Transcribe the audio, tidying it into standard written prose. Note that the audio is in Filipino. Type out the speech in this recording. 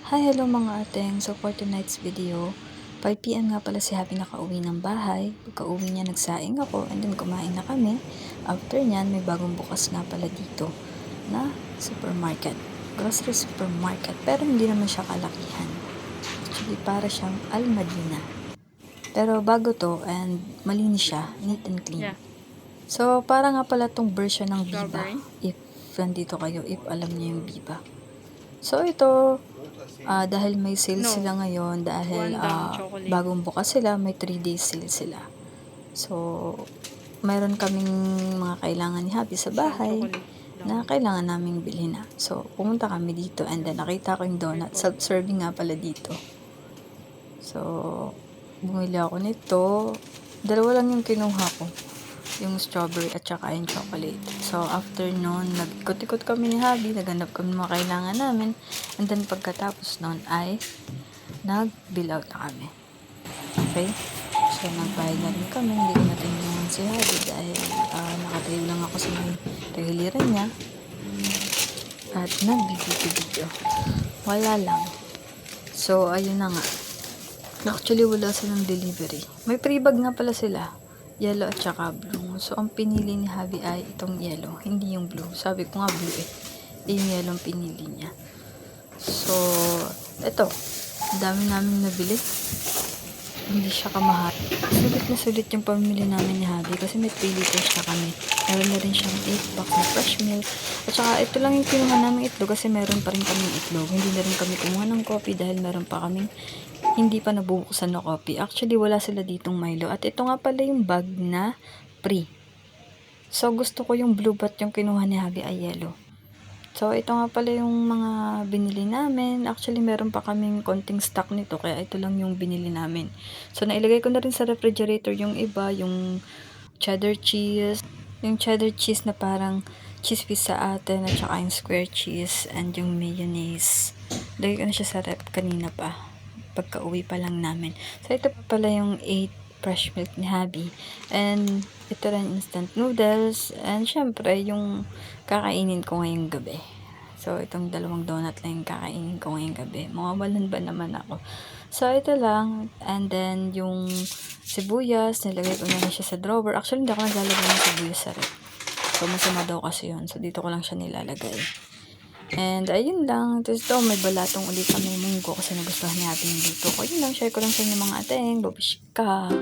Hi, hello mga ateng. So for tonight's video, 5 PM nga pala si Happy nakauwi ng bahay. Pagka-uwi niya, nagsaing ako and then kumain na kami. After nyan, may bagong bukas nga pala dito na supermarket. Grocery supermarket. Pero hindi naman siya kalakihan. Actually, para siyang Almadina. Pero bago to and malinis siya. Neat and clean. Yeah. So, para nga pala tong version ng Viva. Strawberry. If nandito kayo, if alam niyo yung Viva. So, ito, dahil may sale No. sila ngayon, dahil One down chocolate. bagong bukas sila, may 3 days sale sila. So, mayroon kaming mga kailangan ni Happy sa bahay na kailangan naming bilhin na. So, pumunta kami dito and then nakita ko yung donut. Self-serving nga pala dito. So, bumili ako nito. Dalawa lang yung kinuha ko. Yung strawberry at saka yung chocolate. So, after nun, nag-ikot-ikot kami ni Habi, naghanap kami ng mga kailangan namin, and then pagkatapos nun ay nag-bill out na kami. Okay? So, nagbayad na rin kami, hindi ko natin si Habi dahil nakatayo lang ako sa may tagiliran niya at nag-video. Wala lang. So, ayun na nga. Actually, wala silang delivery. May free bag nga pala sila. Yellow at saka blue. So, ang pinili ni Habi ay itong yellow. Hindi yung blue. Sabi ko nga blue eh. Yung yellow ang pinili niya. So, ito. Dami namin nabili. Hindi siya kamahal. Sulit na sulit yung pamili namin ni Habi kasi may 3 liters na kami. Meron na rin siyang 8 pack na fresh milk. At saka ito lang yung kinuha namin itlog kasi meron pa rin kaming itlog. Hindi na rin kami kumuha ng coffee dahil meron pa kaming hindi pa nabubuksan na coffee. Actually, wala sila ditong Milo. At ito nga pala yung bag na free. So, gusto ko yung blue but yung kinuha ni Habi ay yellow. So, ito nga pala yung mga binili namin. Actually, meron pa kaming konting stock nito. Kaya ito lang yung binili namin. So, nailagay ko na rin sa refrigerator yung iba. Yung cheddar cheese. Yung cheddar cheese na parang cheese whiz sa atin. At saka yung square cheese. And yung mayonnaise. Lagay ko na siya sa rep kanina pa. Pagka-uwi pa lang namin. So, ito pa pala yung 8 fresh milk ni Habi. And, ito rin instant noodles. And, syempre, yung kakainin ko ngayong gabi. So, itong dalawang donut lang yung kakainin ko ngayong gabi. Mawawalan ba naman ako? So, ito lang. And then, yung sibuyas, nilagay ko na siya sa drawer. Actually, hindi ako naglalagay ng sibuyas sa rep. So, masama daw kasi yun. So, dito ko lang siya nilalagay. And, ayun lang. Tapos ito, may balatong ulit kami munggo kasi nagustuhan niya ating dito ko. Yun lang, share ko lang sa inyo mga ateng. Babish ka!